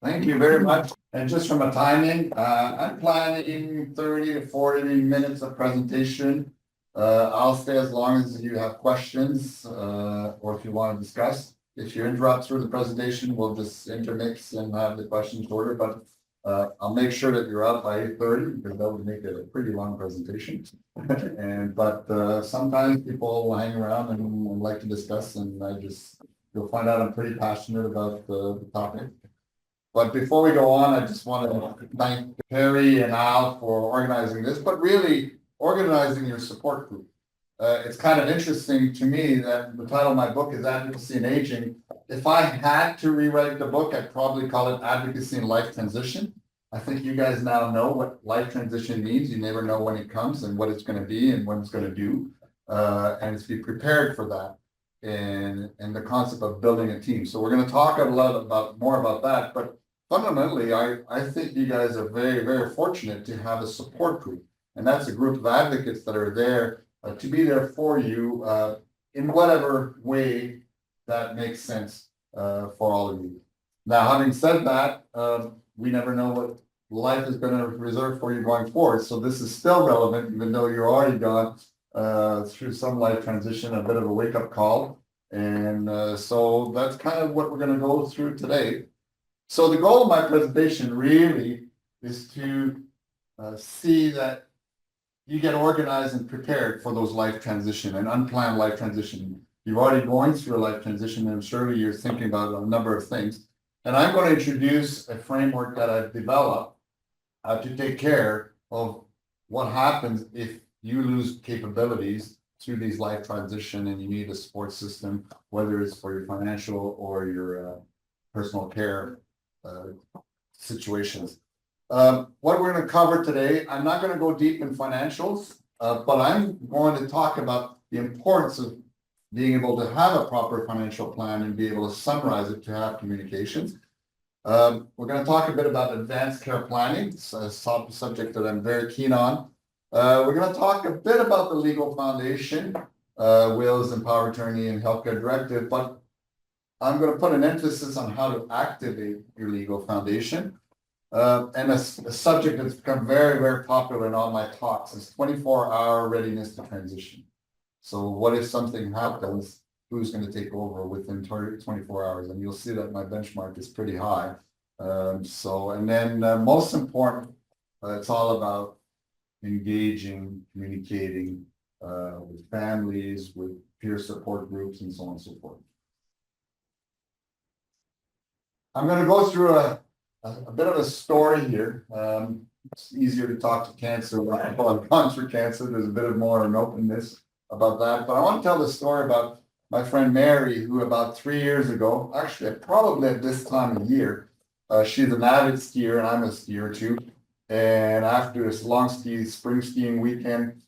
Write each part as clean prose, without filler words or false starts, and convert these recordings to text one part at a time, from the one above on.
Thank you very much. And just from a timing, I'm planning 30 to 40 minutes of presentation. I'll stay as long as you have questions, or if you want to discuss. If you interrupt through the presentation, we'll just intermix and have the questions ordered, but I'll make sure that you're out by 8:30 because that would make it a pretty long presentation. But sometimes people will hang around and like to discuss, and you'll find out I'm pretty passionate about the topic. But before we go on, I just want to thank Perry and Al for organizing this, but really organizing your support group. It's kind of interesting to me that the title of my book is Advocacy and Aging. If I had to rewrite the book, I'd probably call it Advocacy and Life Transition. I think you guys now know what life transition means. You never know when it comes and what it's going to be and what it's going to do. And to be prepared for that. And the concept of building a team. So we're going to talk a lot more about that, but fundamentally, I think you guys are very, very fortunate to have a support group. And that's a group of advocates that are there to be there for you in whatever way that makes sense for all of you. Now, having said that, we never know what life is going to reserve for you going forward. So this is still relevant, even though you're already gone through some life transition, a bit of a wake-up call. And so that's kind of what we're going to go through today. So the goal of my presentation really is to see that you get organized and prepared for those life transition and unplanned life transition. You're already going through a life transition, and surely you're thinking about a number of things. And I'm going to introduce a framework that I've developed to take care of what happens if you lose capabilities through these life transition and you need a support system, whether it's for your financial or your personal care situations. What we're going to cover today, I'm not going to go deep in financials, but I'm going to talk about the importance of being able to have a proper financial plan and be able to summarize it to have communications. We're going to talk a bit about advanced care planning. It's a subject that I'm very keen on. We're going to talk a bit about the legal foundation, wills and power of attorney and healthcare directive, but I'm going to put an emphasis on how to activate your legal foundation. And a subject that's become very, very popular in all my talks is 24-hour readiness to transition. So what if something happens, who's going to take over within 24 hours? And you'll see that my benchmark is pretty high. And then most important, it's all about engaging, communicating with families, with peer support groups, and so on and so forth. I'm going to go through a bit of a story here. It's easier to talk to cancer when I've gone through cancer. There's a bit of more an openness about that. But I want to tell the story about my friend Mary, who about 3 years ago, actually probably at this time of year, she's an avid skier and I'm a skier too. And after this long spring skiing weekend,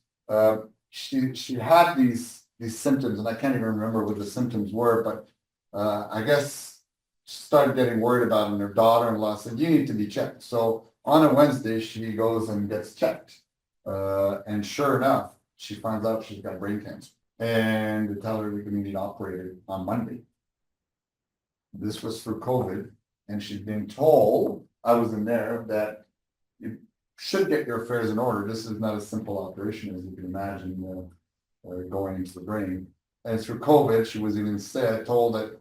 she had these symptoms, and I can't even remember what the symptoms were, but I guess she started getting worried about it, and her daughter-in-law said, "You need to be checked." So on a Wednesday, she goes and gets checked. And sure enough, she finds out she's got brain cancer. And they tell her we're going to need operated on Monday. This was for COVID, and she's been told, I was in there, that you should get your affairs in order. This is not a simple operation, as you can imagine, going into the brain. And through COVID, she was even told that,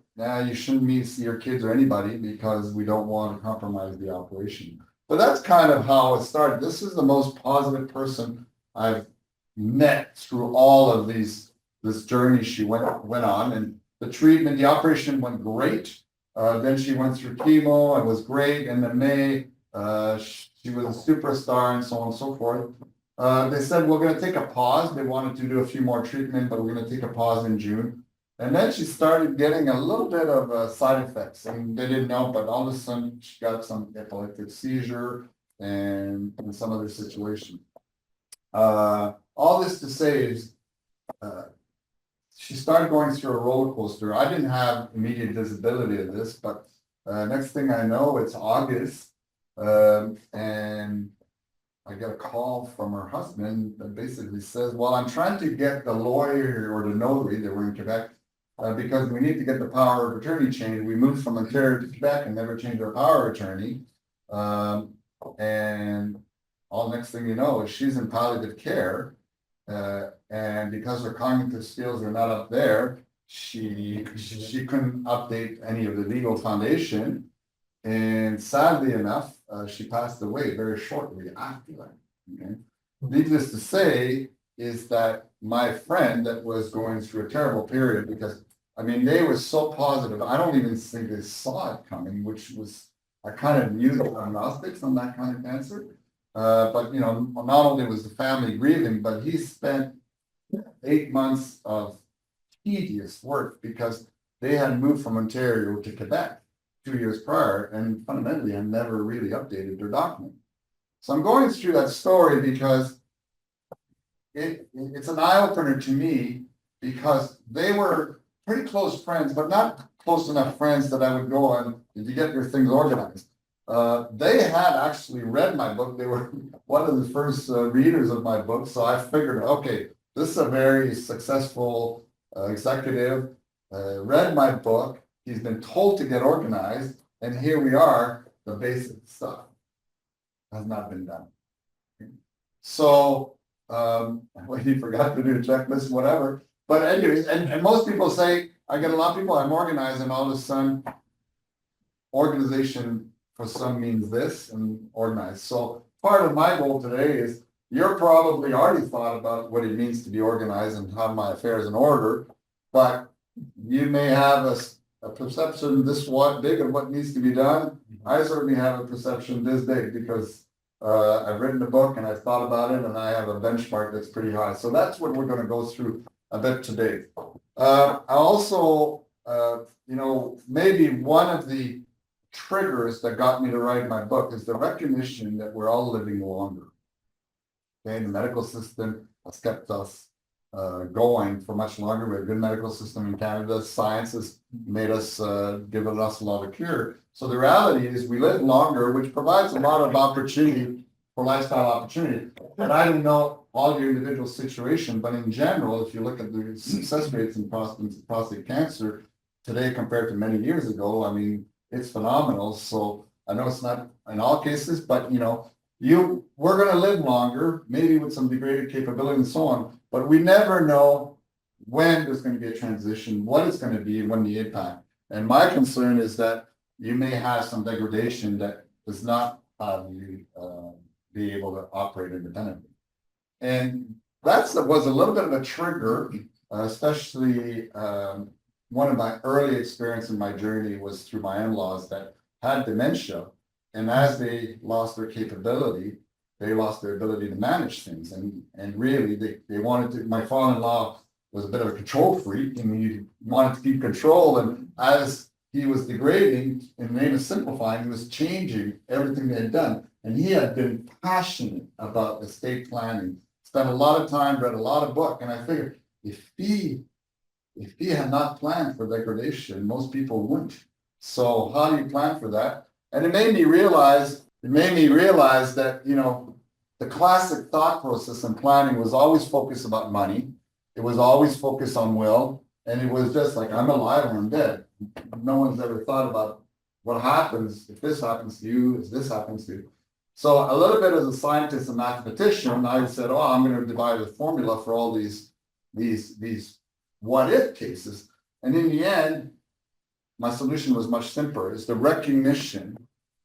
you shouldn't see your kids or anybody because we don't want to compromise the operation. But that's kind of how it started. This is the most positive person I've met through all of this journey she went on. And the treatment, the operation went great. Then she went through chemo and was great. And in May, she was a superstar and so on and so forth. They said, we're going to take a pause. They wanted to do a few more treatment, but we're going to take a pause in June. And then she started getting a little bit of side effects, and they didn't know, but all of a sudden she got some epileptic seizure and some other situation. All this to say is she started going through a roller coaster. I didn't have immediate visibility of this, but next thing I know, it's August, and I get a call from her husband that basically says, well, I'm trying to get the lawyer or the notary, they were in Quebec, because we need to get the power of attorney changed. We moved from Ontario to Quebec and never changed our power of attorney. And all next thing you know is she's in palliative care. And because her cognitive skills are not up there, she couldn't update any of the legal foundation. And sadly enough, she passed away very shortly after that. Okay. Needless to say is that my friend that was going through a terrible period, because I mean, they were so positive. I don't even think they saw it coming, which was, I kind of knew the prognostics on that kind of cancer. But you know, not only was the family grieving, but he spent 8 months of tedious work because they had moved from Ontario to Quebec 2 years prior, and fundamentally had never really updated their document. So I'm going through that story because it's an eye-opener to me, because they were pretty close friends, but not close enough friends that I would go on to get your things organized. They had actually read my book. They were one of the first readers of my book. So I figured, okay, this is a very successful executive, read my book. He's been told to get organized. And here we are, the basic stuff has not been done. So, well, he forgot to do a checklist, whatever. But anyways, and most people say, I get a lot of people, I'm organized, and all of a sudden, organization for some means this and organized. So part of my goal today is, you're probably already thought about what it means to be organized and have my affairs in order, but you may have a perception this big of what needs to be done. I certainly have a perception this big because I've written a book and I've thought about it, and I have a benchmark that's pretty high. So that's what we're going to go through a bit today. I also, you know, maybe one of the triggers that got me to write my book is the recognition that we're all living longer. Okay, the medical system has kept us going for much longer. We have a good medical system in Canada. Science has made us, given us a lot of cure. So the reality is we live longer, which provides a lot of opportunity for lifestyle opportunity. And I don't know all your individual situation, but in general, if you look at the success rates in prostate cancer today compared to many years ago, I mean, it's phenomenal. So I know it's not in all cases, but you know, we're going to live longer, maybe with some degraded capability and so on, but we never know when there's going to be a transition, what it's going to be, when the impact. And my concern is that you may have some degradation that does not have you be able to operate independently. And that was a little bit of a trigger, especially one of my early experience in my journey was through my in-laws that had dementia. And as they lost their capability, they lost their ability to manage things. And really, they wanted to, my father-in-law was a bit of a control freak, and he wanted to keep control. And as he was degrading, in the name of simplifying, he was changing everything they had done. And he had been passionate about estate planning, spent a lot of time, read a lot of books. And I figured, if he had not planned for degradation, most people wouldn't. So how do you plan for that? And it made me realize that, you know, the classic thought process and planning was always focused about money. It was always focused on will. And it was just like, I'm alive or I'm dead. No one's ever thought about what happens if this happens to you, if this happens to you. So a little bit as a scientist and mathematician, I said, oh, I'm going to devise a formula for all these what if cases. And in the end, my solution was much simpler. It's the recognition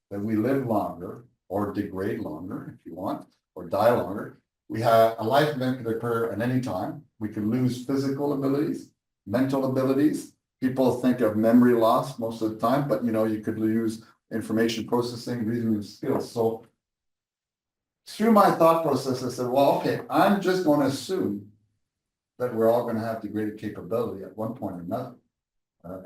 that we live longer or degrade longer, if you want, or die longer. We have a life event could occur at any time. We could lose physical abilities, mental abilities. People think of memory loss most of the time, but you know, you could lose information processing, reasoning skills. So through my thought process, I said, well, okay, I'm just going to assume that we're all going to have degraded capability at one point or another.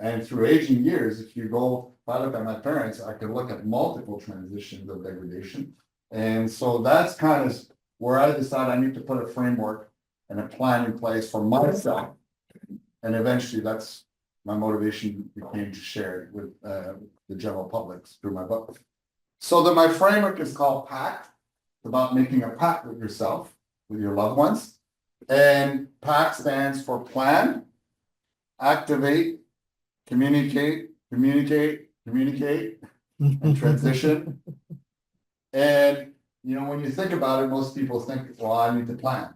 And through aging years, if I look at my parents, I could look at multiple transitions of degradation. And so that's kind of where I decided I need to put a framework and a plan in place for myself. And eventually that's my motivation became to share it with the general public through my book. So my framework is called PACT. It's about making a pact with yourself, with your loved ones. And PACT stands for plan, activate, communicate, and transition. And, when you think about it, most people think, well, I need to plan.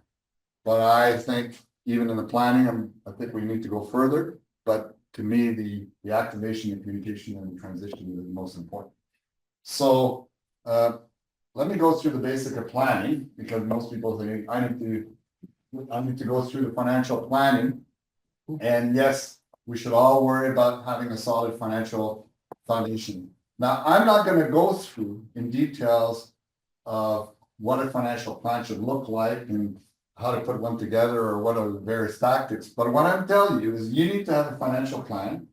But I think even in the planning, I think we need to go further. But to me, the activation and communication and transition is the most important. So, let me go through the basic of planning, because most people think I need to go through the financial planning. And yes, we should all worry about having a solid financial foundation. Now, I'm not going to go through in details of what a financial plan should look like and how to put one together or what are the various tactics. But what I'm telling you is you need to have a financial plan.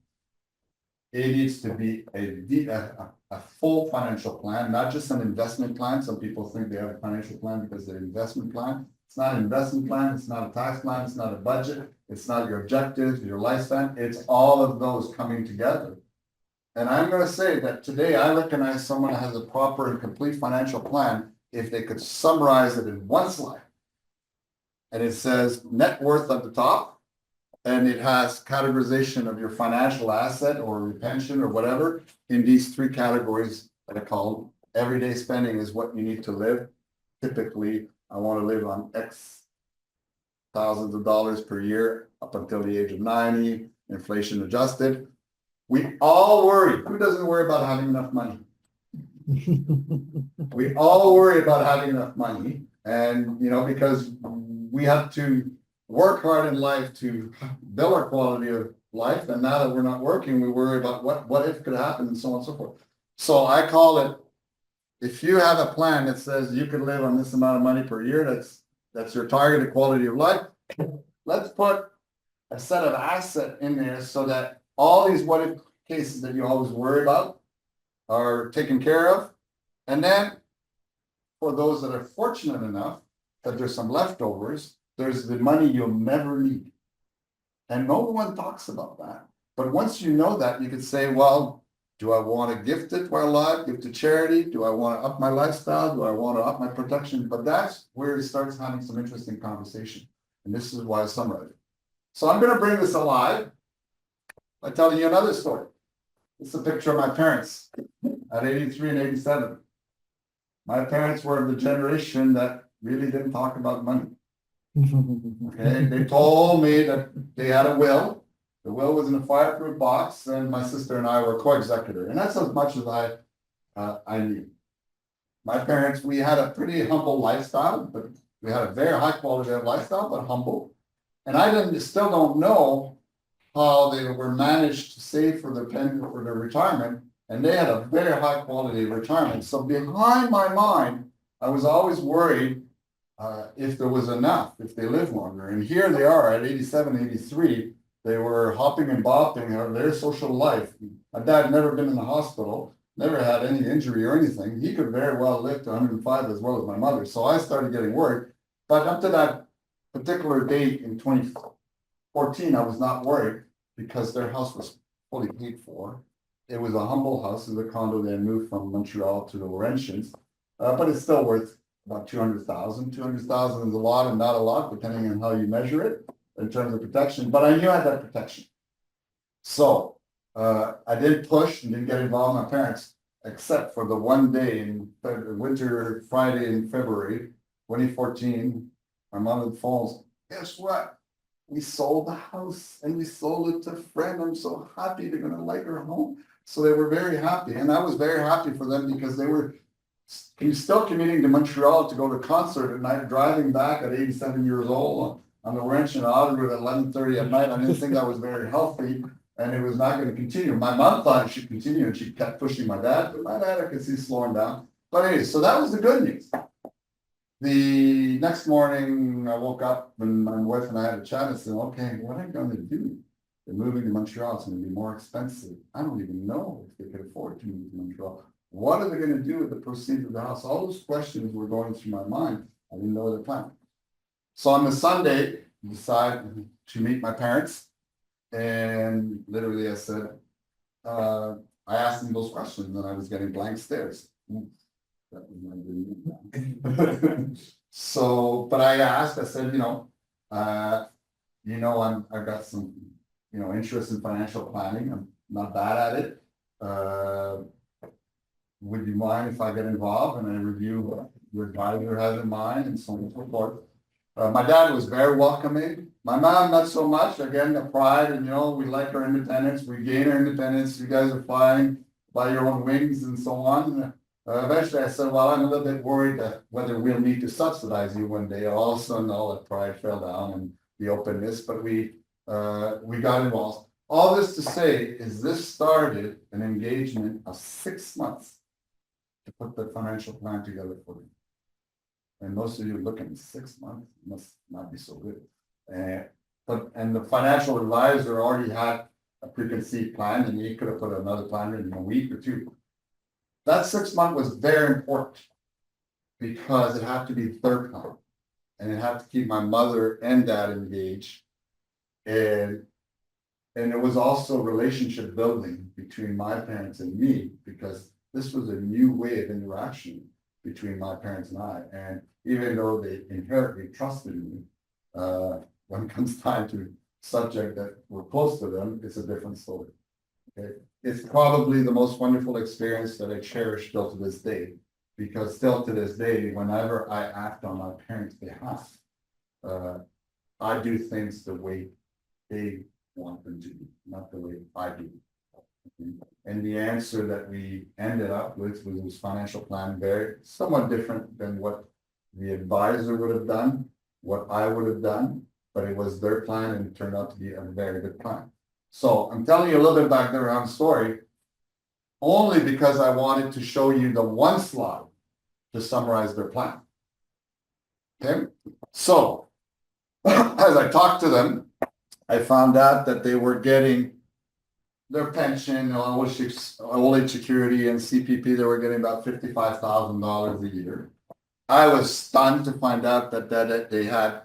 It needs to be a full financial plan, not just an investment plan. Some people think they have a financial plan because they're an investment plan. It's not an investment plan. It's not a tax plan. It's not a budget. It's not your objectives, your lifespan. It's all of those coming together. And I'm going to say that today I recognize someone that has a proper and complete financial plan if they could summarize it in one slide. And it says net worth at the top, and it has categorization of your financial asset or your pension or whatever in these three categories that I call everyday spending is what you need to live. Typically, I want to live on X thousands of dollars per year up until the age of 90, inflation adjusted. We all worry. Who doesn't worry about having enough money? We all worry about having enough money. And, because we have to work hard in life to build our quality of life. And now that we're not working, we worry about what if could happen and so on and so forth. So I call it, if you have a plan that says you can live on this amount of money per year, that's your targeted quality of life. Let's put a set of asset in there so that all these what if cases that you always worry about are taken care of. And then for those that are fortunate enough that there's some leftovers, there's the money you'll never need. And no one talks about that. But once you know that, you can say, well, do I want to gift it while alive, give to charity? Do I want to up my lifestyle? Do I want to up my protection? But that's where it starts having some interesting conversation. And this is why I summarize it. So I'm going to bring this alive by telling you another story. It's a picture of my parents at 83 and 87. My parents were the generation that really didn't talk about money. Okay, they told me that they had a will. The will was in a fireproof box, and my sister and I were co-executor, and that's as much as I knew. My parents, we had a pretty humble lifestyle, but we had a very high quality of lifestyle, but humble. And I still don't know how they were managed to save for their pension for their retirement, and they had a very high quality of retirement. So behind my mind, I was always worried if there was enough, if they lived longer. And here they are at 87, 83. They were hopping and bopping of their social life. My dad never been in the hospital, never had any injury or anything. He could very well live to 105 as well as my mother. So I started getting worried. But up to that particular date in 2014, I was not worried because their house was fully paid for. It was a humble house. It was a condo they had moved from Montreal to the Laurentians. But it's still worth about 200,000. 200,000 is a lot and not a lot, depending on how you measure it in terms of protection. But I knew I had that protection. So I didn't push and didn't get involved with my parents, except for the one day in winter Friday in February 2014. My mother phones, guess what? We sold the house and we sold it to a friend. I'm so happy they're going to like our home. So they were very happy. And I was very happy for them because they were still commuting to Montreal to go to a concert at night, driving back at 87 years old on the wrench in Ottawa at 11:30 at night. I didn't think that was very healthy, and it was not going to continue. My mom thought it should continue, and she kept pushing my dad, but my dad I could see slowing down. But anyway, so that was the good news. The next morning, I woke up and my wife and I had a chat and said, okay, what am I going to do? They're moving to Montreal. It's going to be more expensive. I don't even know if they could afford to move to Montreal. What are they going to do with the proceeds of the house? All those questions were going through my mind. I didn't know their plan. So on the Sunday, I decided to meet my parents. And literally I said, I asked them those questions and I was getting blank stares. That was my dream. So, but I asked, I said, I've got some interest in financial planning. I'm not bad at it. Would you mind if I get involved and I review what your advisor has in mind and so on and so forth? My dad was very welcoming. My mom, not so much. Again, the pride and, we like our independence. We gain our independence. You guys are flying by your own wings and so on. Eventually I said, well, I'm a little bit worried that whether we'll need to subsidize you one day. All of a sudden, all that pride fell down and the openness, but we got involved. All this to say is this started an engagement of 6 months to put the financial plan together for me. And most of you looking at 6 months must not be so good. And the financial advisor already had a preconceived plan, and he could have put another plan in a week or two. That 6 months was very important because it had to be third plan, and it had to keep my mother and dad engaged, and it was also relationship building between my parents and me, because this was a new way of interaction between my parents and I. And even though they inherently trusted me, when it comes time to subject that were close to them, it's a different story. Okay, it's probably the most wonderful experience that I cherish still to this day, because still to this day, whenever I act on my parents' behalf, I do things the way they want them to do, not the way I do. And the answer that we ended up with was this financial plan, very somewhat different than what the advisor would have done, what I would have done, but it was their plan and it turned out to be a very good plan. So I'm telling you a little bit back there around the story, only because I wanted to show you the one slide to summarize their plan. Okay, so as I talked to them, I found out that they were getting their pension, old age security, and CPP. They were getting about $55,000 a year. I was stunned to find out that they had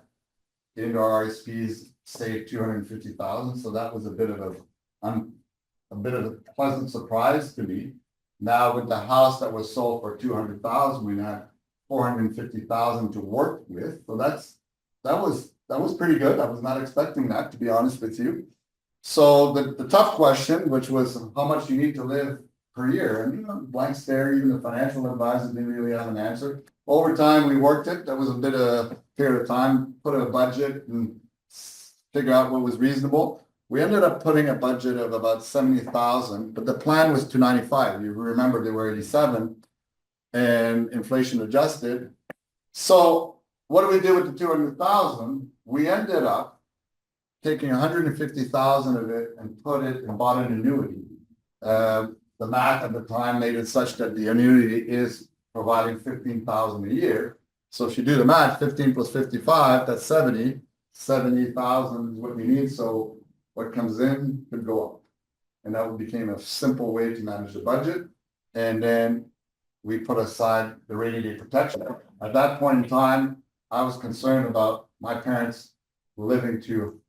in their RSPs saved $250,000. So that was a bit of a pleasant surprise to me. Now with the house that was sold for $200,000, we had $450,000 to work with. So that was pretty good. I was not expecting that, to be honest with you. So the tough question, which was how much you need to live per year, and blank stare, even the financial advisor didn't really have an answer. Over time, we worked it. That was a bit of a period of time, put in a budget and figure out what was reasonable. We ended up putting a budget of about $70,000, but the plan was $295. You remember they were 87 and inflation adjusted. So what do we do with the $200,000? We ended up taking $150,000 of it and put it and bought an annuity. The math at the time made it such that the annuity is providing $15,000 a year. So if you do the math, 15 plus 55, that's 70. 70,000 is what we need. So what comes in could go up. And that became a simple way to manage the budget. And then we put aside the rainy day protection. At that point in time, I was concerned about my parents living to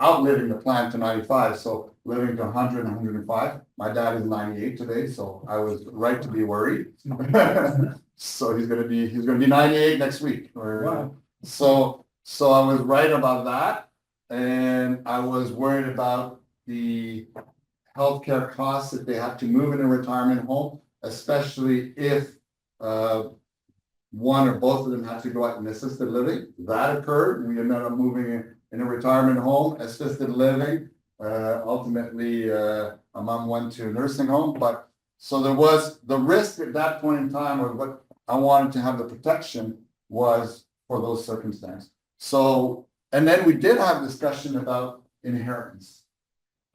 outliving the plan to 95, so living to 100 and 105. My dad is 98 today, so I was right to be worried. So he's gonna be 98 next week. Wow. So I was right about that, and I was worried about the healthcare costs if they have to move in a retirement home, especially if one or both of them have to go out in assisted living. That occurred. We ended up moving in a retirement home, assisted living. Ultimately, a mom went to a nursing home. But so there was the risk at that point in time, or what I wanted to have the protection was for those circumstances. So, and then we did have a discussion about inheritance.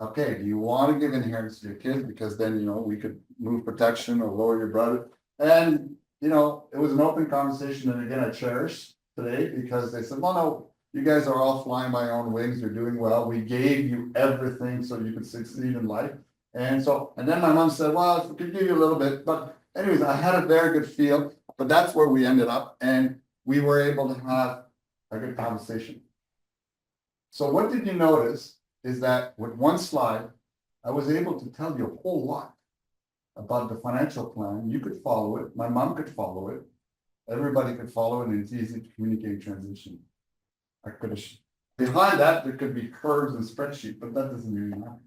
Okay, do you want to give inheritance to your kids? Because then, we could move protection or lower your brother. And, it was an open conversation. And again, I cherish today because they said, well, no, you guys are all flying by your own wings. You're doing well. We gave you everything so you could succeed in life. And then my mom said, well, we could give you a little bit. But anyways, I had a very good feel, but that's where we ended up. And we were able to have a good conversation. So what did you notice is that with one slide, I was able to tell you a whole lot about the financial plan. You could follow it. My mom could follow it. Everybody could follow it, and it's easy to communicate transition. I could have Behind that, there could be curves and spreadsheet, but that doesn't really matter.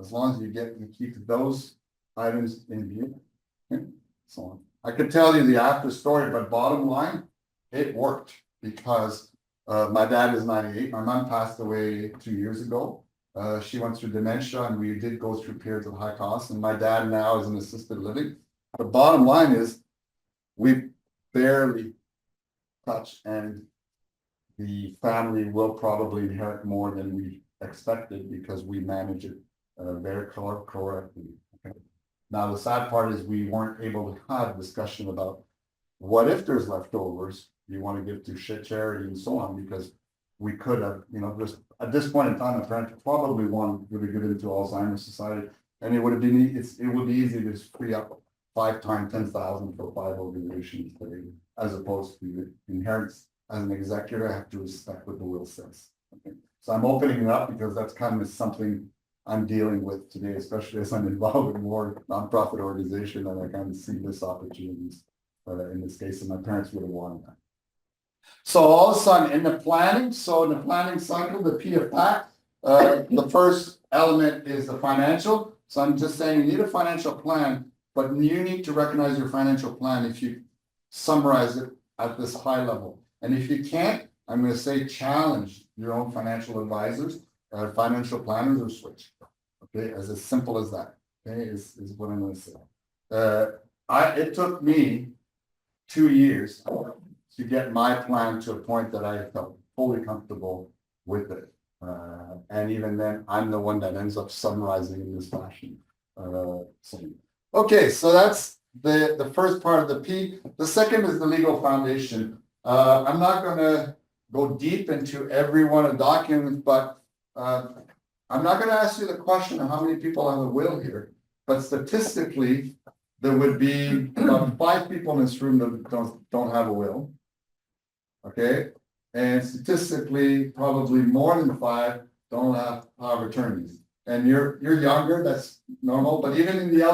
As long as you keep those items in view. Okay? So I could tell you the after story, but bottom line, it worked because my dad is 98. My mom passed away 2 years ago. She went through dementia and we did go through periods of high cost. And my dad now is in assisted living. The bottom line is we barely touch, and the family will probably inherit more than we expected because we manage it very correctly. Okay? Now, the sad part is we weren't able to have a discussion about what if there's leftovers you want to give to charity and so on, because we could have, just at this point in time, a parent probably want to give it to Alzheimer's Society, and it would have been, it would be easy to just free up 5 times 10,000 for 5 organizations today, as opposed to inheritance. As an executor, I have to respect what the will says. Okay? So I'm opening it up because that's kind of something I'm dealing with today, especially as I'm involved in more nonprofit organization, and I kind of see this opportunities in this case, and my parents would have wanted that. So all of a sudden in the planning cycle, the P of PACT, the first element is the financial. So I'm just saying you need a financial plan, but you need to recognize your financial plan if you summarize it at this high level. And if you can't, I'm going to say challenge your own financial advisors, financial planners, or switch. Okay, as simple as that. Okay, is what I'm going to say. It took me 2 years to get my plan to a point that I felt fully comfortable with it. And even then, I'm the one that ends up summarizing in this fashion. Okay, so that's the first part of the P. The second is the legal foundation. I'm not going to go deep into every one of the documents, but I'm not going to ask you the question of how many people have a will here. But statistically, there would be about 5 people in this room that don't have a will. Okay, and statistically, probably more than 5 don't have power of attorneys. And you're younger, that's normal. But even in the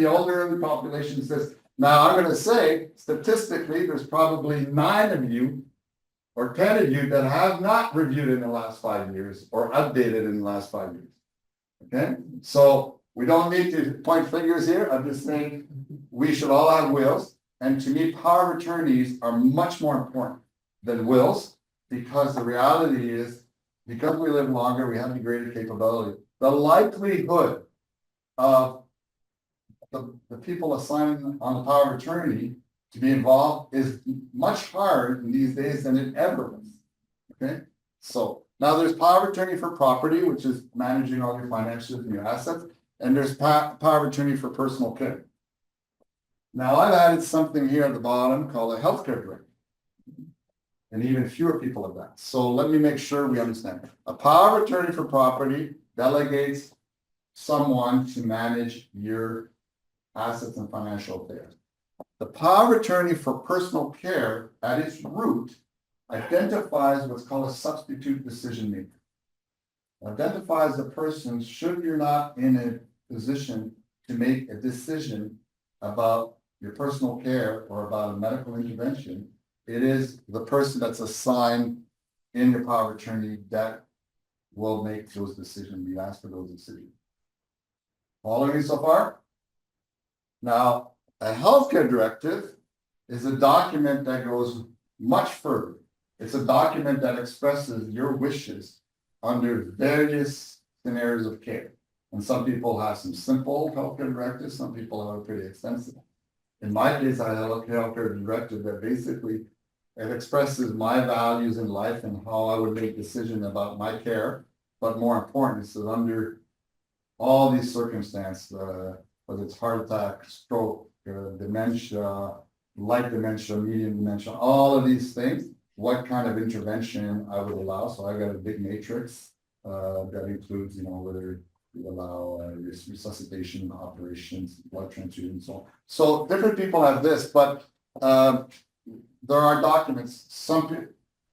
older population, it says, now I'm going to say statistically, there's probably 9 of you or 10 of you that have not reviewed in the last 5 years or updated in the last 5 years. Okay, so we don't need to point fingers here. I'm just saying we should all have wills. And to me, power of attorneys are much more important than wills, because the reality is, because we live longer, we have the greater capability. The likelihood of the people assigned on the power of attorney to be involved is much harder in these days than it ever was. Okay, so now there's power of attorney for property, which is managing all your finances and your assets, and there's power of attorney for personal care. Now I've added something here at the bottom called a healthcare director. And even fewer people have that. So let me make sure we understand. A power of attorney for property delegates someone to manage your assets and financial affairs. The power of attorney for personal care, at its root, identifies what's called a substitute decision maker. Identifies the person, should you're not in a position to make a decision about your personal care or about a medical intervention, it is the person that's assigned in your power of attorney that will make those decisions. You ask for those decisions. Following me so far? Now, a healthcare directive is a document that goes much further. It's a document that expresses your wishes under various scenarios of care. And some people have some simple healthcare directives, some people have a pretty extensive. In my case, I have a healthcare directive that basically it expresses my values in life and how I would make decisions about my care. But more important, is that under all these circumstances, whether it's heart attack, stroke, dementia, light dementia, medium dementia, all of these things, what kind of intervention I would allow. So I got a big matrix that includes, whether you allow resuscitation operations, blood transfusion, and so on. So different people have this, but there are documents.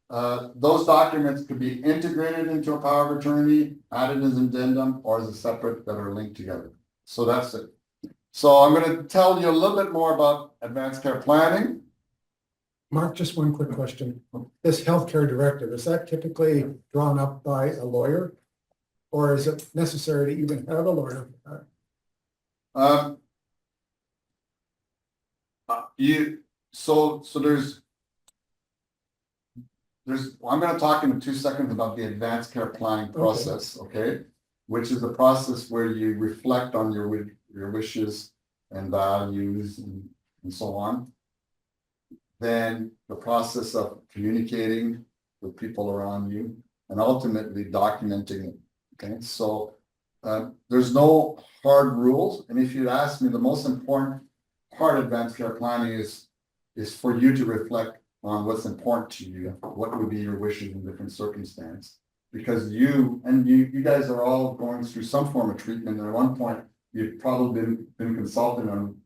Those documents could be integrated into a power of attorney, added as addendum, or as a separate that are linked together. So that's it. So I'm going to tell you a little bit more about advanced care planning. Mark, just one quick question. This healthcare directive, is that typically drawn up by a lawyer? Or is it necessary to even have a lawyer? So I'm gonna talk in 2 seconds about the advanced care planning process, okay? Which is the process where you reflect on your wishes and values and so on. Then the process of communicating with people around you and ultimately documenting it, okay? So there's no hard rules, and if you'd ask me, the most important part of advanced care planning is for you to reflect on what's important to you, what would be your wishes in different circumstances. Because you guys are all going through some form of treatment, and at one point, you've probably been consulting on,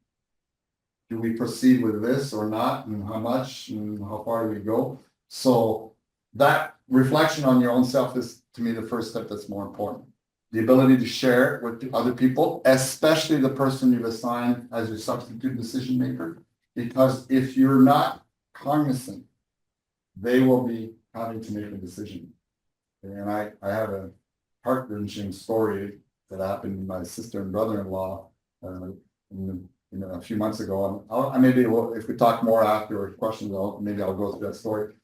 do we proceed with this or not, and how much, and how far do we go? So that reflection on your own self is, to me, the first step that's more important. The ability to share it with other people, especially the person you've assigned as your substitute decision maker. Because if you're not cognizant, they will be having to make a decision. And I have a heart-wrenching story that happened to my sister and brother-in-law a few months ago. And maybe if we talk more after questions, maybe I'll go through that story.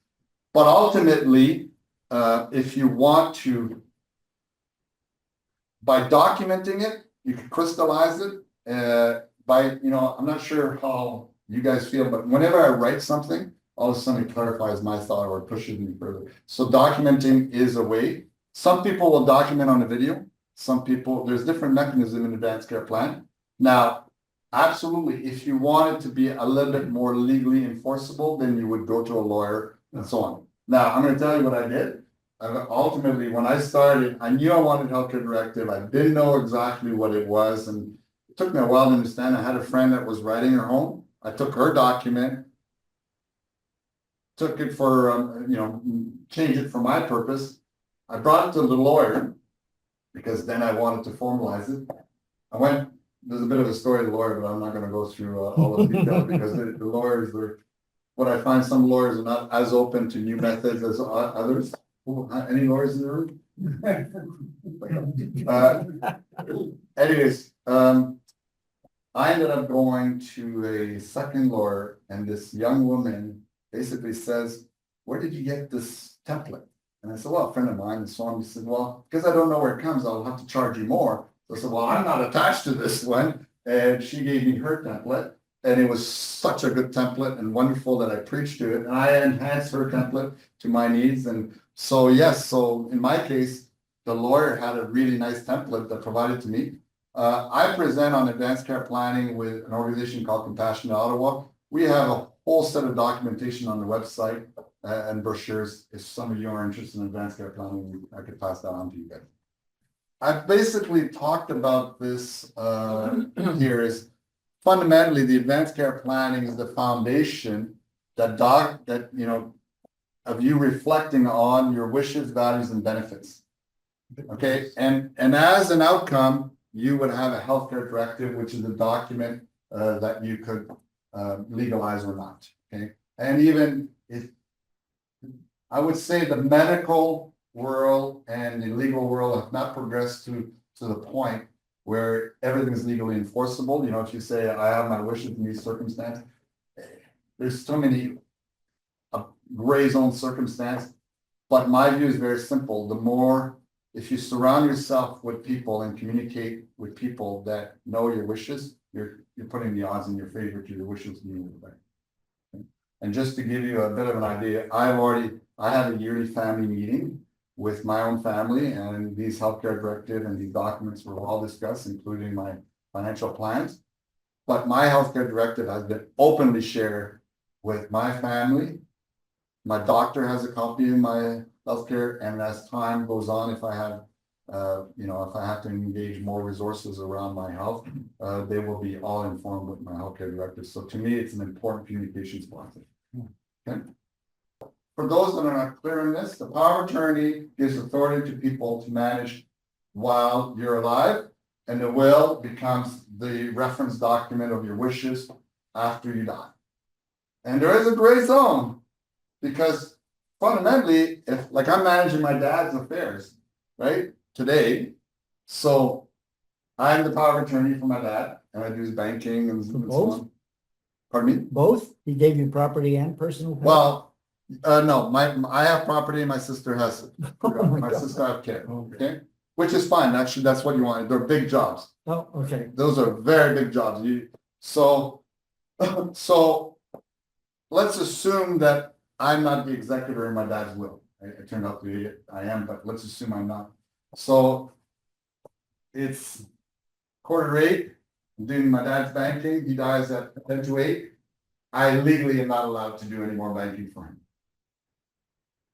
But ultimately, if you want to, by documenting it, you can crystallize it. I'm not sure how you guys feel, but whenever I write something, all of a sudden it clarifies my thought or pushes me further. So documenting is a way. Some people will document on a video. Some people, there's different mechanisms in advanced care plan. Now, absolutely, if you want it to be a little bit more legally enforceable, then you would go to a lawyer and so on. Now, I'm going to tell you what I did. Ultimately, when I started, I knew I wanted healthcare directive. I didn't know exactly what it was, and it took me a while to understand. I had a friend that was writing her home. I took her document, took it for, changed it for my purpose. I brought it to the lawyer because then I wanted to formalize it. There's a bit of a story of the lawyer, but I'm not going to go through all the details because the lawyers are, what I find, some lawyers are not as open to new methods as others. Any lawyers in the room? Anyways, I ended up going to a second lawyer, and this young woman basically says, "Where did you get this template?" And I said, "Well, a friend of mine." And so on. He said, "Well, because I don't know where it comes, I'll have to charge you more." So I said, "Well, I'm not attached to this one." And she gave me her template, and it was such a good template and wonderful that I preached to it. And I enhanced her template to my needs. And so, yes, so in my case, the lawyer had a really nice template that provided to me. I present on advanced care planning with an organization called Compassion Ottawa. We have a whole set of documentation on the website and brochures. If some of you are interested in advanced care planning, I could pass that on to you guys. I've basically talked about this here is fundamentally the advanced care planning is the foundation of you reflecting on your wishes, values, and benefits. Okay, and as an outcome, you would have a healthcare directive, which is a document that you could legalize or not. Okay, and even if I would say the medical world and the legal world have not progressed to the point where everything is legally enforceable. If you say I have my wishes in these circumstances, there's so many gray zone circumstances. But my view is very simple. The more, if you surround yourself with people and communicate with people that know your wishes, you're putting the odds in your favor to your wishes being right. And just to give you a bit of an idea, I have a yearly family meeting with my own family, and these healthcare directive and these documents were all discussed, including my financial plans. But my healthcare directive has been openly shared with my family. My doctor has a copy of my healthcare, and as time goes on, if I have, if I have to engage more resources around my health, they will be all informed with my healthcare directive. So to me, it's an important communications process. Okay. For those that are not clear on this, the power of attorney gives authority to people to manage while you're alive, and the will becomes the reference document of your wishes after you die. And there is a gray zone, because fundamentally, if, like, I'm managing my dad's affairs, right, today, so I'm the power of attorney for my dad, and I do his banking and so both? on. Pardon me? Both? He gave you property and personal? pet? Well, no, I have property, my sister has, Oh my my God. sister have care, okay? Which is fine, actually, that's what you want, they're big jobs. Oh, okay. Those are very big jobs. So, so let's assume that I'm not the executor in my dad's will. It turned out to be I am, but let's assume I'm not. So it's 7:45, I'm doing my dad's banking. He dies at 7:50. I legally am not allowed to do any more banking for him.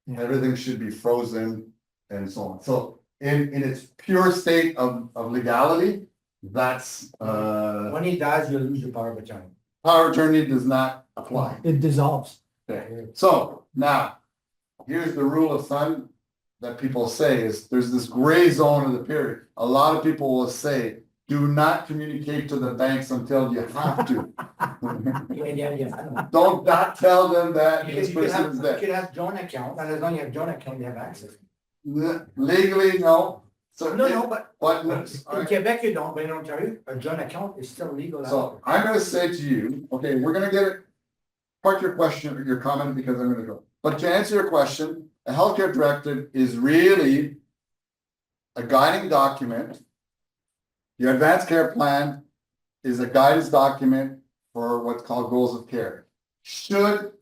Yeah. Everything should be frozen and so on. So in its pure state of legality, that's When he dies, you'll lose your power of attorney. power of attorney does not apply. It dissolves. Okay, so now, here's the rule of thumb that people say is there's this gray zone of the period. A lot of people will say, do not communicate to the banks until you have to. Yeah. Don't not tell them that You this can person have, is you dead. can have joint account, and as long as you have joint account, you have access. Legally, no. So No, but but in Quebec, you don't, but in Ontario, a joint account is still legal. so I'm gonna say to you, okay, we're gonna get it. Park your question or your comment because I'm gonna go. But to answer your question, a healthcare directive is really a guiding document. Your advanced care plan is a guidance document for what's called goals of care. Should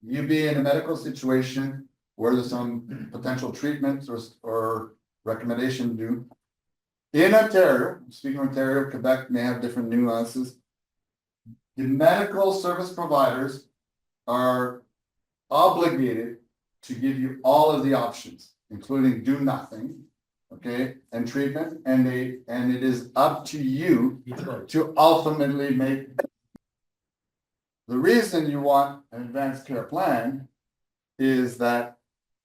you be in a medical situation where there's some potential treatments or recommendation due. In Ontario, speaking of Ontario, Quebec may have different nuances. The medical service providers are obligated to give you all of the options, including do nothing, okay, and treatment, and it is up to you to ultimately make. The reason you want an advanced care plan is that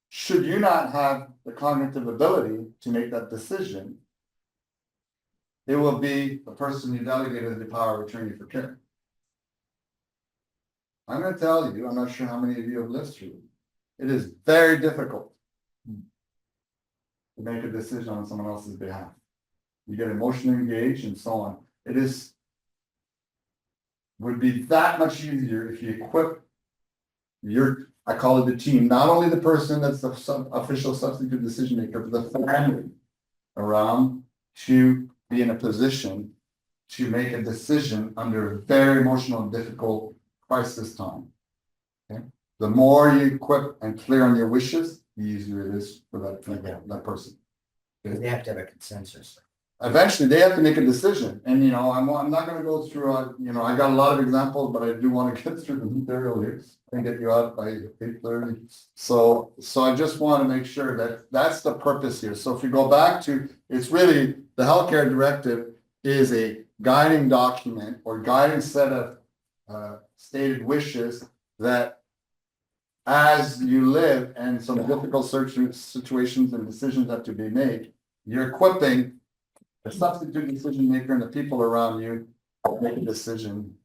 should you not have the cognitive ability to make that decision, it will be the person you delegated the power of attorney for care. I'm gonna tell you, I'm not sure how many of you have lived through it. It is very difficult to make a decision on someone else's behalf. You get emotionally engaged and so on. It would be that much easier if you equip I call it the team, not only the person that's the official substitute decision maker, but the family around to be in a position to make a decision under a very emotional and difficult crisis time. Okay, the more you equip and clear on your wishes, the easier it is for that person. Because they have to have a consensus. Eventually, they have to make a decision, and I'm not gonna go through, I got a lot of examples, but I do want to get through the material here and get you out by 8:30. So I just want to make sure that that's the purpose here. So if you go back to, it's really, the healthcare directive is a guiding document or guiding set of stated wishes that as you live and some difficult situations and decisions have to be made, you're equipping the substitute decision maker and the people around you to make a decision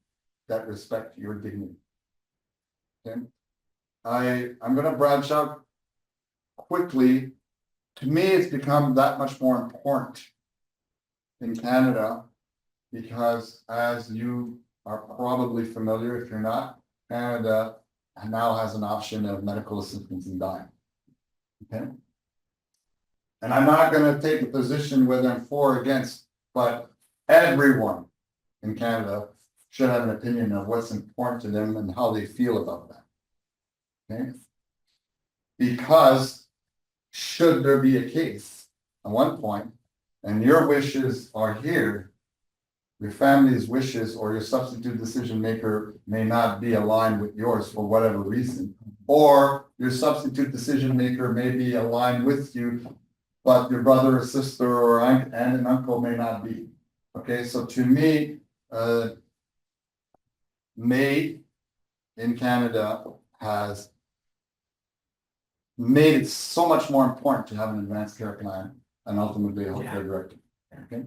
that respect your dignity. Okay, I'm gonna branch out quickly. To me, it's become that much more important in Canada because, as you are probably familiar, if you're not, Canada now has an option of medical assistance in dying. Okay. And I'm not gonna take a position whether I'm for or against, but everyone in Canada should have an opinion of what's important to them and how they feel about that. Okay? Because should there be a case at one point, and your wishes are here, your family's wishes or your substitute decision maker may not be aligned with yours for whatever reason, or your substitute decision maker may be aligned with you, but your brother or sister or aunt and uncle may not be. Okay, so to me, MAID in Canada has made it so much more important to have an advanced care plan and ultimately a healthcare directive. Okay,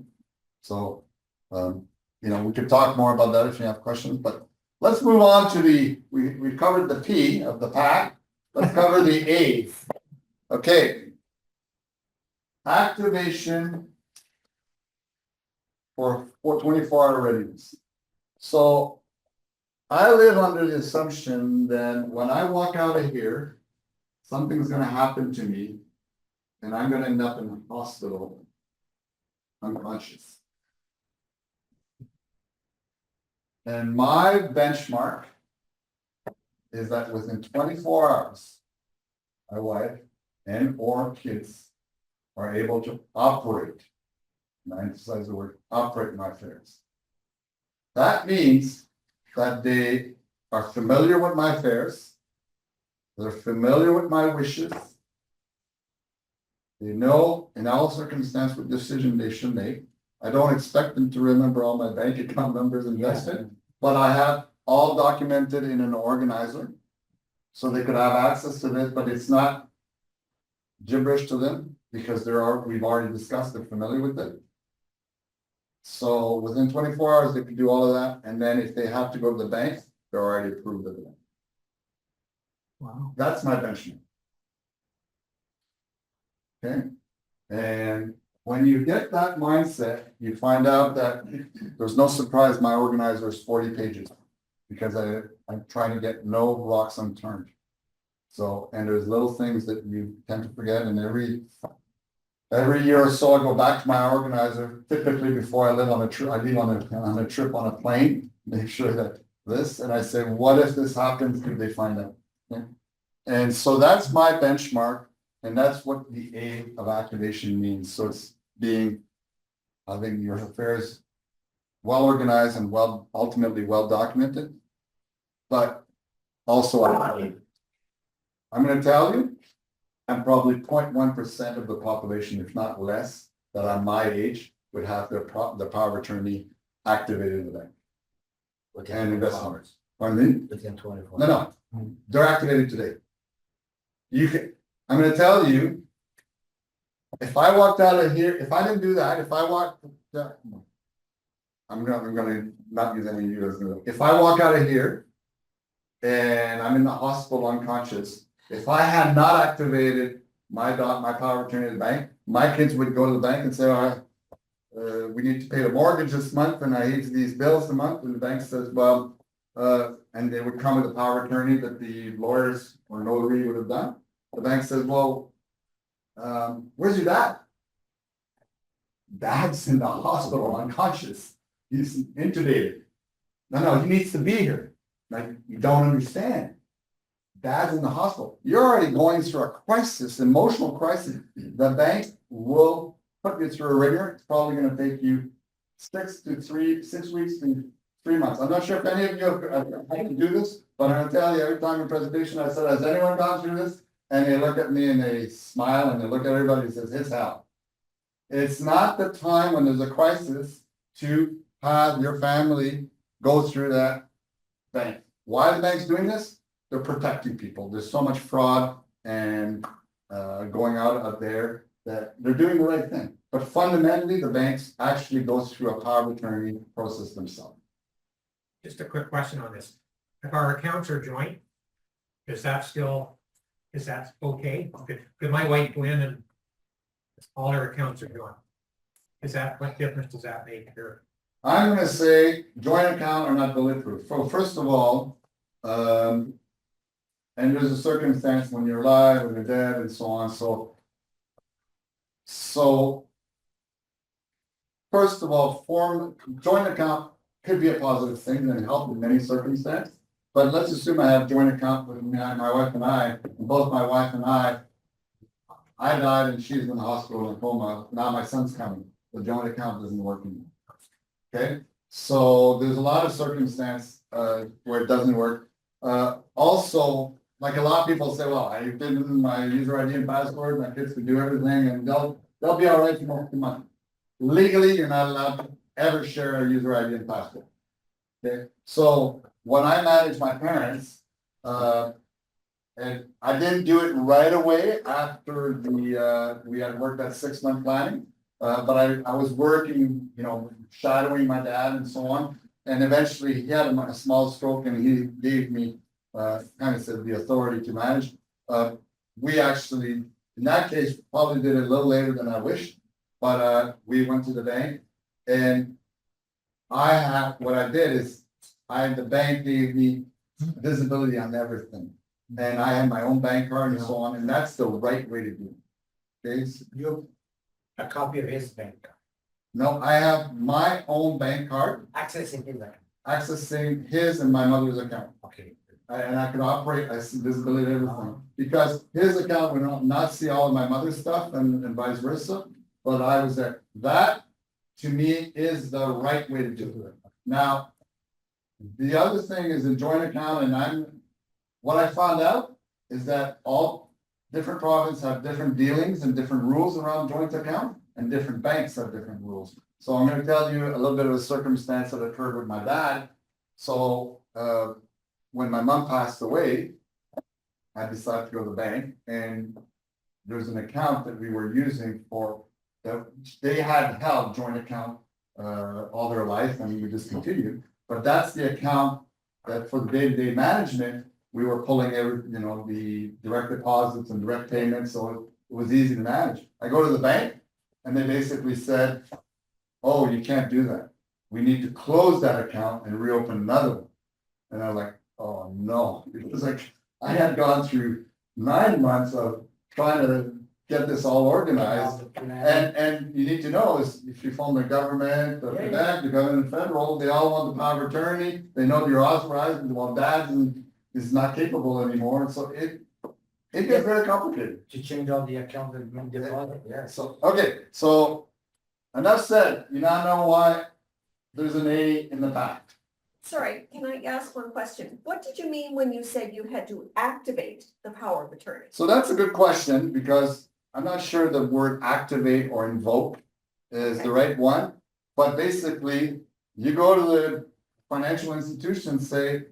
so we could talk more about that if you have questions, but let's move on to we covered the P of the PACT. Let's cover the A. Okay. Activation for 24-hour readiness. So I live under the assumption that when I walk out of here, something's gonna happen to me and I'm gonna end up in the hospital unconscious. And my benchmark is that within 24 hours, my wife and or kids are able to operate. And I emphasize the word operate my affairs. That means that they are familiar with my affairs. They're familiar with my wishes. They know in all circumstances what decision they should make. I don't expect them to remember all my bank account numbers and investment, but I have all documented in an organizer. So they could have access to this, but it's not gibberish to them because we've already discussed, they're familiar with it. So within 24 hours, they can do all of that. And then if they have to go to the bank, they're already approved of it. Wow. That's my benchmark. Okay. And when you get that mindset, you find out that there's no surprise my organizer is 40 pages because I'm trying to get no rocks unturned. So, and there's little things that you tend to forget, and every year or so I go back to my organizer, typically before I leave on a trip on a plane, make sure that this, and I say, what if this happens, could they find out? Okay? And so that's my benchmark, and that's what the A of activation means. So it's having your affairs well organized and ultimately well documented, but also I'm going to tell you, I'm probably 0.1% of the population, if not less, that on my age would have the power of attorney activated in the bank. And investment. Pardon me? Within 24. No, they're activated today. I'm going to tell you, if I walked out of here, if I didn't do that, I'm going to not use any of you as if I walk out of here and I'm in the hospital unconscious, if I had not activated my power of attorney at the bank, my kids would go to the bank and say, we need to pay the mortgage this month and I need these bills a month. And the bank says, well, and they would come with a power of attorney that the lawyers or notary would have done. The bank says, well, where's your dad? Dad's in the hospital unconscious. He's intubated. No, he needs to be here. Like, you don't understand. Dad's in the hospital. You're already going through a crisis, emotional crisis. The bank will put you through a ringer. It's probably going to take you 6 weeks to 3 months. I'm not sure if any of you have do this, but I'm going to tell you every time in presentation I said, has anyone gone through this? And they look at me and they smile and they look at everybody and says, it's hell. It's not the time when there's a crisis to have your family go through that bank. Why are the banks doing this? They're protecting people. There's so much fraud and going out there that they're doing the right thing. But fundamentally, the banks actually go through a power of attorney process themselves. Just a quick question on this. If our accounts are joint, is that okay? Could my wife go in and all our accounts are joint? What difference does that make here? I'm going to say joint account are not bulletproof. So first of all, and there's a circumstance when you're alive, when you're dead, and so on. So first of all, joint account could be a positive thing and help in many circumstances. But let's assume I have joint account with my wife and I, and both my wife and I died and she's in the hospital in a coma. Now my son's coming. The joint account isn't working. Okay, so there's a lot of circumstance where it doesn't work. Also, like a lot of people say, well, I did my user ID and password, my kids can do everything, and they'll be all right for most of the month. Legally, you're not allowed to ever share a user ID and password. Okay, so when I managed my parents, and I didn't do it right away after we had worked that 6-month planning, but I was working, shadowing my dad and so on. and eventually he had a small stroke and he gave me, kind of said the authority to manage. We actually, in that case, probably did it a little later than I wished, but, we went to the bank and what I did is, the bank gave me visibility on everything. And I had my own bank card and so on, and that's the right way to do it. Okay, You have a copy of his bank, no, I have my own bank card accessing his account. accessing his and my mother's account. Okay. And I could operate, I see visibility of everything, because his account would not see all of my mother's stuff and vice versa, but I was there. That, to me, is the right way to do it. Now, the other thing is a joint account, and what I found out is that all different provinces have different dealings and different rules around joint account, and different banks have different rules. So I'm gonna tell you a little bit of a circumstance that occurred with my dad. So, when my mom passed away, I decided to go to the bank, and there's an account that we were using for, that they had held joint account, all their life, and we discontinued. But that's the account that for the day-to-day management, we were pulling the direct deposits and direct payments, so it was easy to manage. I go to the bank, and they basically said, oh, you can't do that. We need to close that account and reopen another one. And I was like, oh, no, because like, I had gone through 9 months of trying to get this all organized. And you need to know is if you phone the government, the FedEx, the government federal, they all want the power of attorney. They know you're authorized, and well, dad is not capable anymore. And so it gets very complicated. To change all the account and deposit, yeah. So, okay, so enough said, you now know why there's an A in the PACT. Sorry, can I ask one question? What did you mean when you said you had to activate the power of attorney? So that's a good question, because I'm not sure the word activate or invoke is the right one. But basically, you go to the financial institution and say,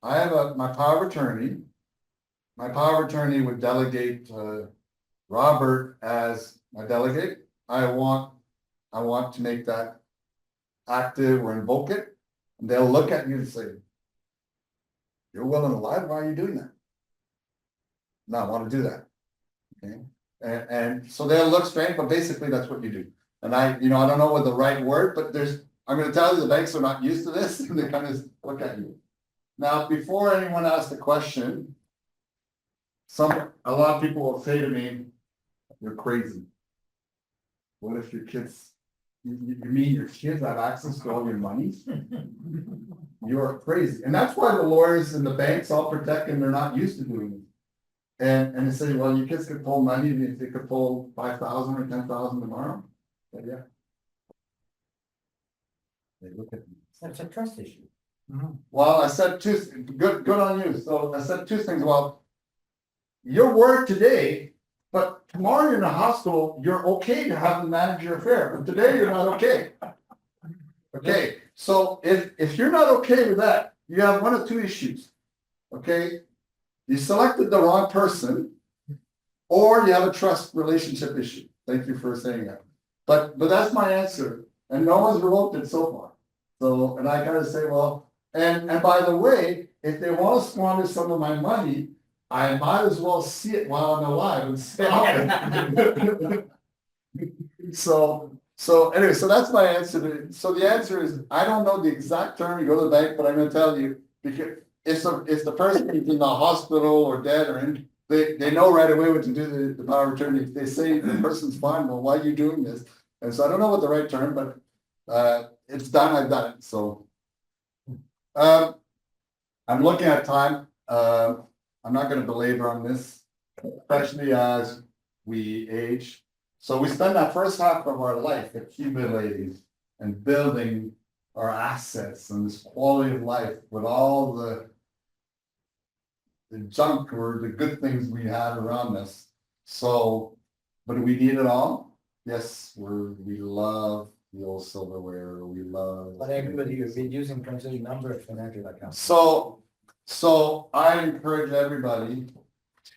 I have my power of attorney. My power of attorney would delegate Robert as my delegate. I want to make that active or invoke it. And they'll look at you and say, you're willing to lie, why are you doing that? No, I want to do that. Okay. And so they'll look strange, but basically that's what you do. And I don't know what the right word, but I'm going to tell you the banks are not used to this, and they kind of look at you. Now, before anyone asks a question, a lot of people will say to me, you're crazy. What if your kids, you mean your kids have access to all your money? You're crazy. And that's why the lawyers and the banks all protect, and they're not used to doing it. And they say, well, your kids could pull money, and if they could pull 5,000 or 10,000 tomorrow. But yeah. They look at me. That's a trust issue. Well, I said good on you. So I said two things. Well, you're worried today, but tomorrow you're in the hospital, you're okay to have them manage your affair, but today you're not okay. Okay, so if you're not okay with that, you have one of two issues. Okay, you selected the wrong person, or you have a trust relationship issue. Thank you for saying that. But that's my answer, and no one's revoked it so far. So, and I gotta say, well, and by the way, if they want to squander some of my money, I might as well see it while I'm alive and stop it. So anyway, so that's my answer. So the answer is, I don't know the exact term, you go to the bank, but I'm gonna tell you, because if the person is in the hospital or dead or in, they know right away what to do, the power of attorney. If they say the person's fine, well, why are you doing this? And so I don't know what the right term, but it's done, I've done it, so. I'm looking at time, I'm not gonna belabor on this, especially as we age. So we spend that first half of our life accumulating and building our assets and this quality of life with all the junk or the good things we have around us. So, but do we need it all? Yes, we love the old silverware, we love. But I agree with you, reducing considerable number of financial accounts. So I encourage everybody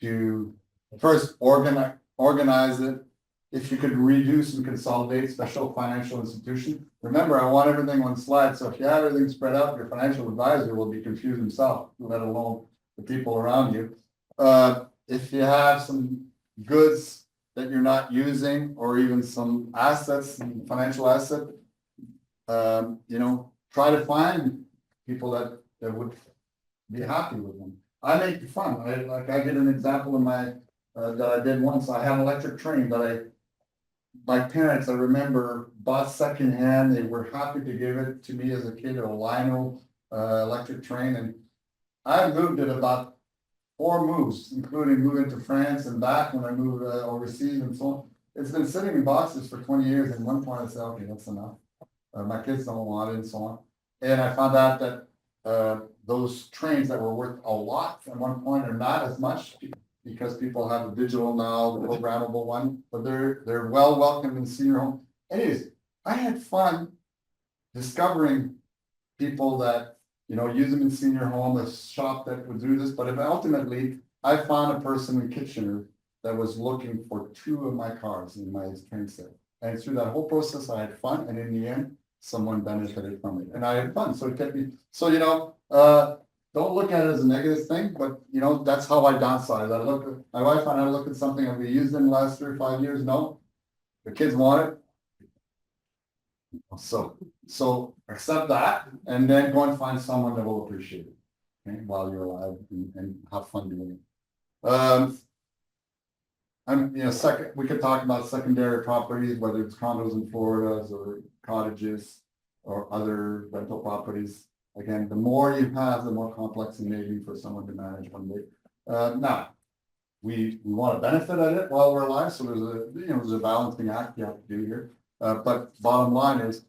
to first organize it, if you could reduce and consolidate special financial institution. Remember, I want everything on slide, so if you have everything spread out, your financial advisor will be confused himself, let alone the people around you. If you have some goods that you're not using, or even some assets, some financial asset, try to find people that would be happy with them. I make it fun. I get an example in my, that I did once. I had an electric train that my parents, I remember, bought secondhand. They were happy to give it to me as a kid, a Lino, electric train. And I moved it about 4 moves, including moving to France and back when I moved overseas and so on. It's been sitting in boxes for 20 years. And one point I said, okay, that's enough. My kids don't want it and so on. And I found out that those trains that were worth a lot at one point are not as much because people have a digital now, the programmable one, but they're well welcomed in senior home. Anyways, I had fun discovering people that, use them in senior home, a shop that would do this, but ultimately I found a person in Kitchener that was looking for 2 of my cars in my train set. And through that whole process, I had fun, and in the end, someone benefited from it, and I had fun. So it kept me. So don't look at it as a negative thing, but that's how I downsize. I look at my wife and I look at something that we used in the last 3 or 5 years. No, the kids want it. So accept that, and then go and find someone that will appreciate it, okay, while you're alive, and have fun doing it. Second, we could talk about secondary properties, whether it's condos in Florida or cottages or other rental properties. Again, the more you have, the more complex it may be for someone to manage one day. Now, we want to benefit at it while we're alive, so there's a balancing act you have to do here. But bottom line is,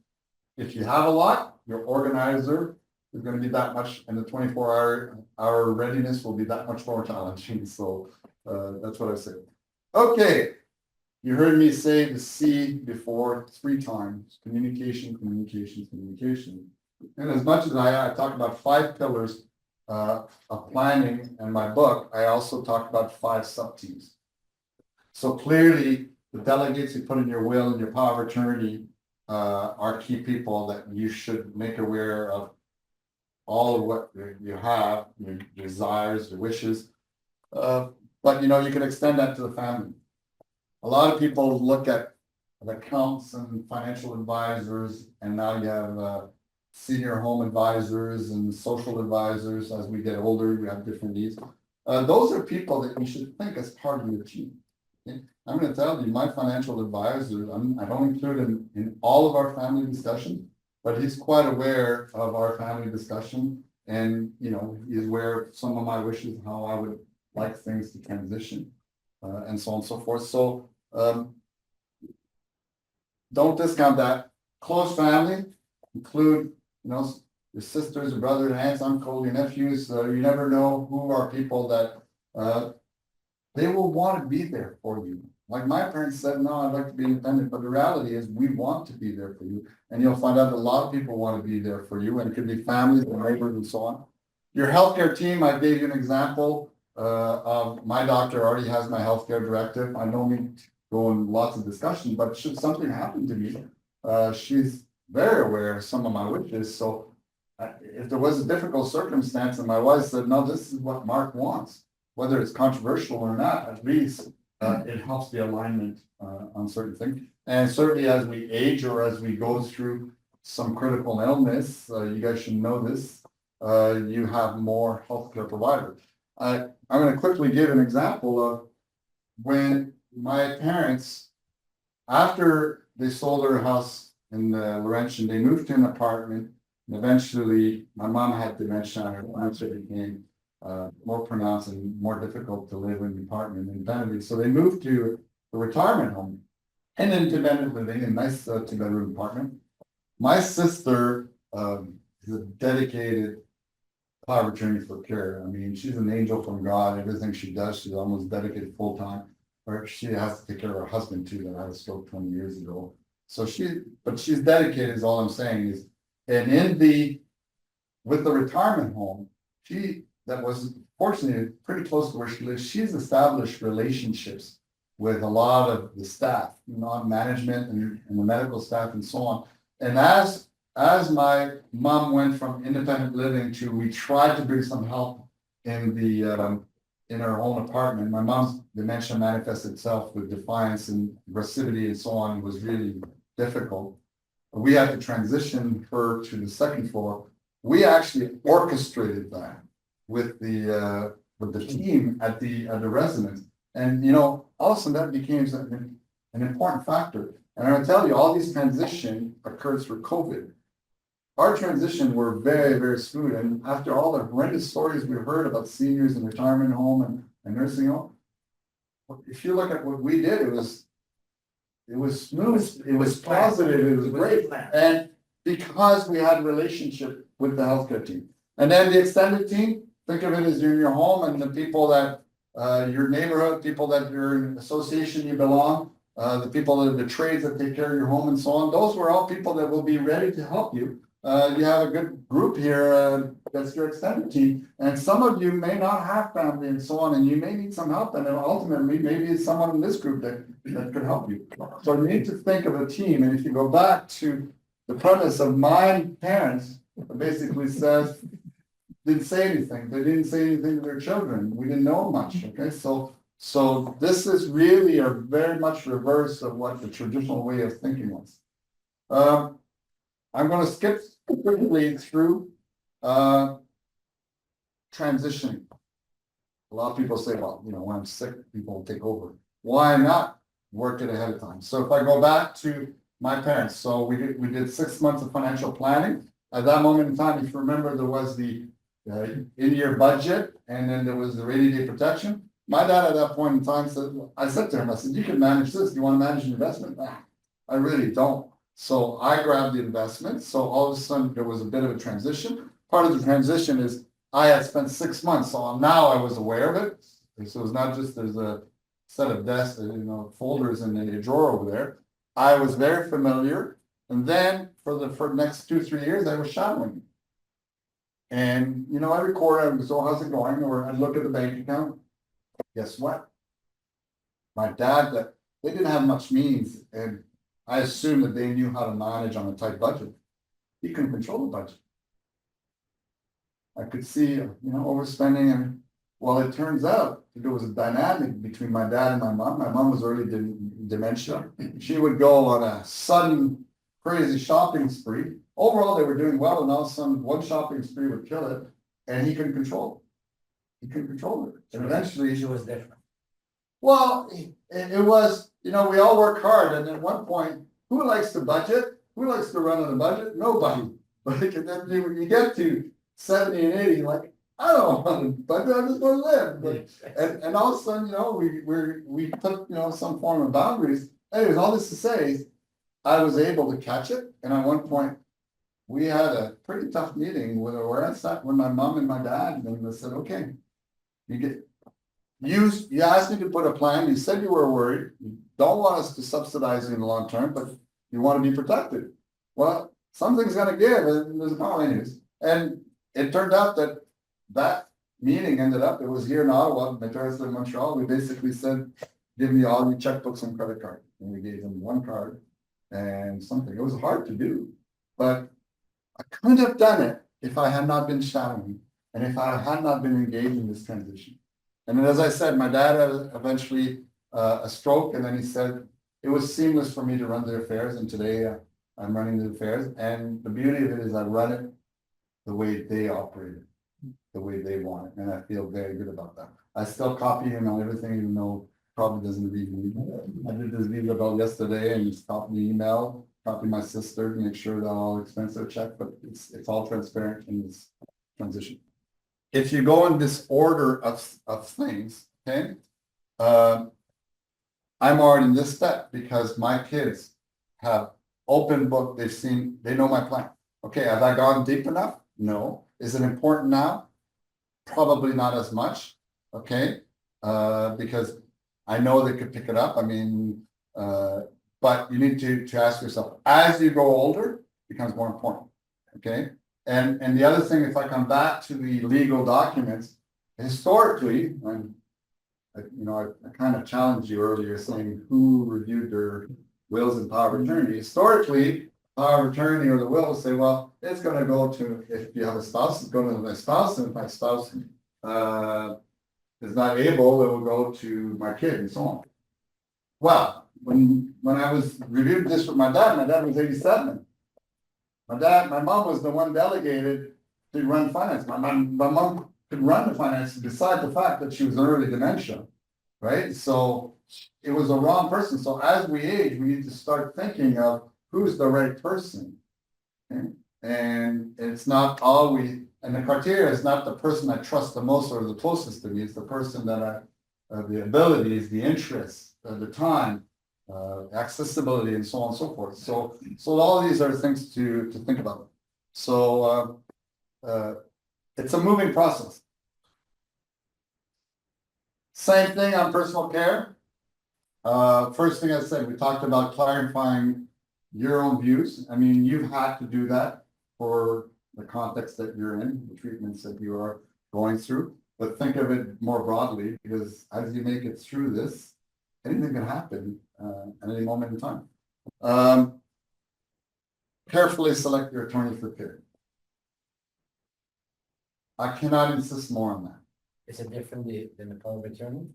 if you have a lot, your organizer is going to be that much, and the 24-hour readiness will be that much more challenging. So that's what I say. Okay, you heard me say the C before 3 times: communication, communication, communication. And as much as I talk about 5 pillars of planning in my book, I also talk about 5 sub-T's. So clearly, the delegates you put in your will and your power of attorney are key people that you should make aware of all of what you have, your desires, your wishes. But you can extend that to the family. A lot of people look at accounts and financial advisors, and now you have senior home advisors and social advisors. As we get older, we have different needs. Those are people that you should think as part of your team. Okay? I'm going to tell you, my financial advisor, I don't include him in all of our family discussion, but he's quite aware of our family discussion, and he's aware of some of my wishes, how I would like things to transition, and so on and so forth. So don't discount that. Close family include your sisters, your brothers, aunts, uncles, your nephews. You never know who are people that they will want to be there for you. Like my parents said, no, I'd like to be independent, but the reality is we want to be there for you, and you'll find out a lot of people want to be there for you, and it could be families and neighbors and so on. Your healthcare team, I gave you an example of my doctor already has my healthcare directive. I don't mean to go in lots of discussion, but should something happen to me, she's very aware of some of my wishes. So if there was a difficult circumstance and my wife said, no, this is what Marc wants, whether it's controversial or not, at least it helps the alignment on certain things. And certainly as we age or as we go through some critical illness, you guys should know this, you have more healthcare providers. I'm going to quickly give an example of when my parents, after they sold their house in Laurentian, they moved to an apartment, and eventually my mom had dementia, and her cancer became more pronounced and more difficult to live in the apartment independently. So they moved to a retirement home and independent living, a nice 2-bedroom apartment. My sister is a dedicated power of attorney for care. I mean, she's an angel from God. Everything she does, she's almost dedicated full time. Or she has to take care of her husband too, that had a stroke 20 years ago. So she's dedicated, is all I'm saying is, and with the retirement home, that was fortunately pretty close to where she lives, she's established relationships with a lot of the staff, management and the medical staff and so on. And as my mom went from independent living to, we tried to bring some help in in her own apartment. My mom's dementia manifested itself with defiance and aggressivity and so on. It was really difficult. We had to transition her to the second floor. We actually orchestrated that with the team at the residence. And, all of a sudden that became an important factor. And I'm gonna tell you, all these transition occurs through COVID. Our transition were very, very smooth. And after all the horrendous stories we heard about seniors in retirement home and nursing home, if you look at what we did, it was smooth, it was positive, it was great. And because we had a relationship with the healthcare team. And then the extended team, think of it as you're in your home and the people that, your neighborhood, people that your association you belong, the people that the trades that take care of your home and so on. Those were all people that will be ready to help you. You have a good group here, that's your extended team. And some of you may not have family and so on, and you may need some help. And then ultimately, maybe it's someone in this group that could help you. So you need to think of a team. And if you go back to the premise of my parents, it basically says, didn't say anything. They didn't say anything to their children. We didn't know much. Okay, so this is really a very much reverse of what the traditional way of thinking was. I'm going to skip quickly through transitioning. A lot of people say, well, when I'm sick, people will take over. Why not work it ahead of time? So if I go back to my parents, so we did 6 months of financial planning. At that moment in time, if you remember, there was the in-year budget, and then there was the rainy day protection. My dad at that point in time said, I said to him, I said, you can manage this. Do you want to manage an investment? Nah, I really don't. So I grabbed the investment. So all of a sudden there was a bit of a transition. Part of the transition is I had spent 6 months, so now I was aware of it. So it's not just there's a set of desks, folders in a drawer over there. I was very familiar. And then for the next 2-3 years, I was shadowing. And every quarter I would go, so how's it going? Or I'd look at the bank account. Guess what? My dad, they didn't have much means, and I assumed that they knew how to manage on a tight budget. He couldn't control the budget. I could see, overspending, and well, it turns out there was a dynamic between my dad and my mom. My mom was early dementia. She would go on a sudden crazy shopping spree. Overall, they were doing well, and all of a sudden, one shopping spree would kill it, and he couldn't control it. He couldn't control it. And eventually, She was different. well, it was, we all work hard, and at one point, who likes to budget? Who likes to run on a budget? Nobody. Like, and then you get to 70 and 80, like, I don't want to budget, I just want to live. But, and all of a sudden, we took, some form of boundaries. Anyways, all this to say is, I was able to catch it, and at one point, we had a pretty tough meeting where I sat with my mom and my dad, and they said, okay, you asked me to put a plan, you said you were worried, you don't want us to subsidize you in the long term, but you want to be protected. Well, something's gonna give, and there's no anyways. And it turned out that meeting ended up, it was here in Ottawa, my parents live in Montreal, we basically said, give me all your checkbooks and credit card. And we gave them one card and something. It was hard to do, but I couldn't have done it if I had not been shadowing and if I had not been engaged in this transition. And then, as I said, my dad had eventually a stroke, and then he said it was seamless for me to run the affairs. And today I'm running the affairs, and the beauty of it is I run it the way they operate it, the way they want it, and I feel very good about that. I still copy him on everything, even though probably doesn't read me. I did this video about yesterday, and he's copied the email, copied my sister to make sure that all expenses are checked, but it's all transparent in this transition. If you go in this order of things, okay, I'm already in this step because my kids have open book, they know my plan. Okay, have I gone deep enough? No. Is it important now? Probably not as much, okay, because I know they could pick it up. I mean, but you need to ask yourself, as you go older, it becomes more important, okay? And the other thing, if I come back to the legal documents, historically, and I kind of challenged you earlier saying who reviewed their wills and power of attorney. Historically, power of attorney or the will will say, well, it's gonna go to, if you have a spouse, it's going to my spouse, and if my spouse is not able, it will go to my kid and so on. Well, when I was reviewing this with my dad was 87. My mom was the one delegated to run finance. My mom could run the finance beside the fact that she was in early dementia, right? So it was a wrong person. So as we age, we need to start thinking of who's the right person. Okay? And it's not always, and the criteria is not the person I trust the most or the closest to me. It's the person that the abilities, the interests, the time, accessibility, and so on and so forth. So all these are things to think about. So it's a moving process. Same thing on personal care. First thing I said, we talked about clarifying your own views. I mean, you've had to do that for the context that you're in, the treatments that you are going through. But think of it more broadly, because as you make it through this, anything can happen at any moment in time. Carefully select your attorney for care. I cannot insist more on that. Is it different than the power of attorney?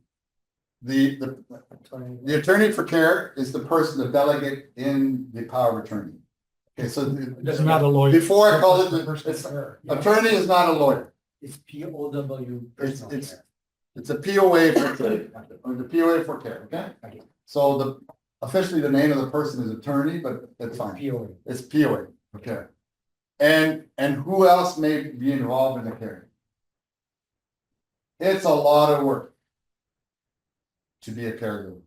The attorney for care is the person, the delegate in the power of attorney. Okay, so It's not a lawyer. before I call it, Personal it's, care. attorney is not a lawyer. It's POW. personal It's- care. It's a POA for care, or the POA for care, okay? Okay. So officially the name of the person is attorney, but that's It's fine. POA. It's POA, okay? And who else may be involved in the care? It's a lot of work to be a caregiver,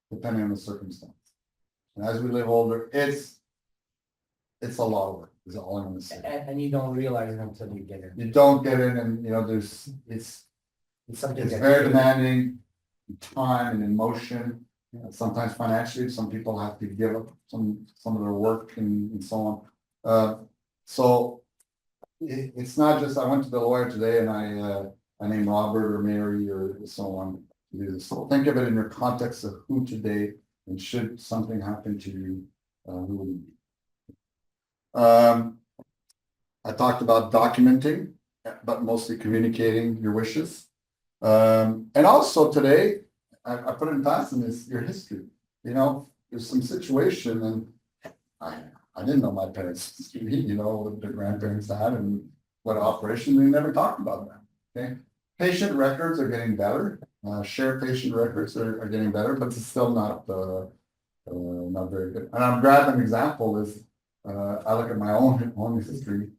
depending on the circumstance. And as we live older, it's a lot of work, is all I'm gonna say. And you don't realize it until you get it. You don't get in and, It's something it's that very you- demanding, in time and emotion. Sometimes financially, some people have to give up some of their work and so on. So it's not just, I went to the lawyer today and I named Robert or Mary or so on to do this. So think of it in your context of who today, and should something happen to you, who would it be? I talked about documenting, but mostly communicating your wishes. And also today, I put in passing is your history. There's some situation, and I didn't know my parents, what their grandparents had and what operation, we never talked about that. Okay, patient records are getting better. Shared patient records are getting better, but it's still not very good. And I'm glad an example is I look at my own history.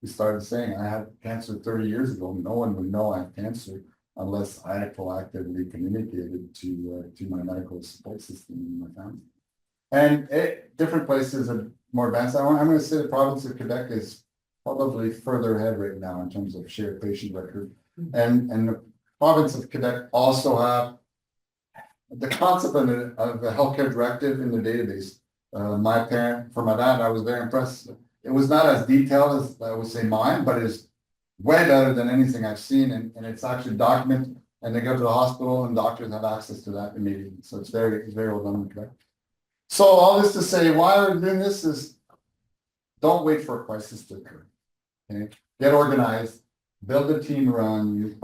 We started saying I had cancer 30 years ago. No one would know I have cancer unless I proactively communicated to my medical support system and my family. And different places are more advanced. I'm going to say the province of Quebec is probably further ahead right now in terms of shared patient record. And the province of Quebec also have the concept of a healthcare directive in the database. For my dad, I was very impressed. It was not as detailed as I would say mine, but it's way better than anything I've seen. And it's actually documented, and they go to the hospital and doctors have access to that immediately. So it's very well done in Quebec. So all this to say, why we're doing this is don't wait for a crisis to occur. Okay? Get organized, build a team around you,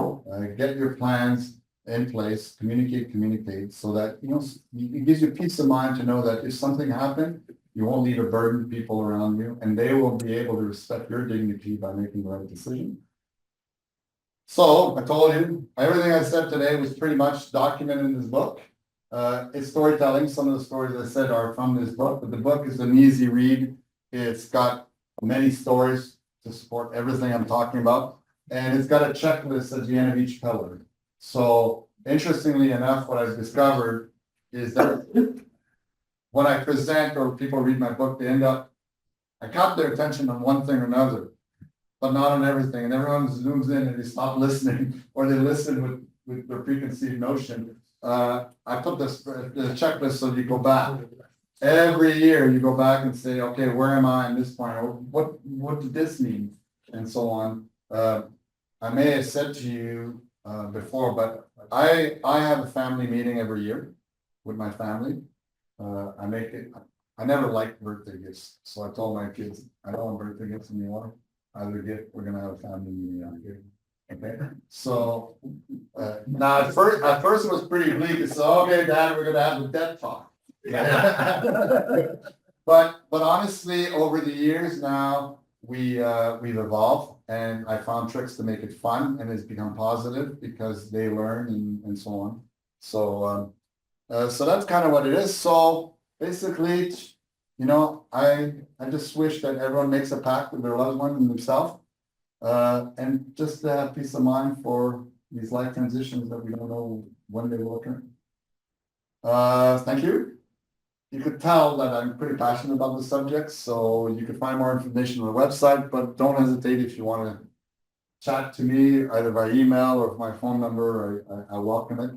get your plans in place, communicate, so that, it gives you peace of mind to know that if something happened, you won't need to burden people around you, and they will be able to respect your dignity by making the right decision. So I told you, everything I said today was pretty much documented in this book. It's storytelling. Some of the stories I said are from this book, but the book is an easy read. It's got many stories to support everything I'm talking about. And it's got a checklist at the end of each pillar. So interestingly enough, what I've discovered is that when I present or people read my book, I caught their attention on one thing or another, but not on everything. And everyone zooms in and they stop listening, or they listen with their preconceived notion. I put the checklist so you go back. Every year you go back and say, okay, where am I in this point? Or what did this mean? And so on. I may have said to you, before, but I have a family meeting every year with my family. I make it, I never liked birthday gifts, so I told my kids, I don't want birthday gifts anymore. Either gift, we're gonna have a family meeting on here. Okay, so, now at first it was pretty bleak, it's, okay, Dad, we're gonna have a debt talk. But honestly, over the years now, we've evolved and I found tricks to make it fun and it's become positive because they learn and so on. So, so that's kind of what it is. So basically, you know, I just wish that everyone makes a pact with their loved one and themselves. And just to have peace of mind for these life transitions that we don't know when they will occur. Thank you. You could tell that I'm pretty passionate about the subject, so you can find more information on the website, but don't hesitate if you want to chat to me either by email or my phone number, I welcome it.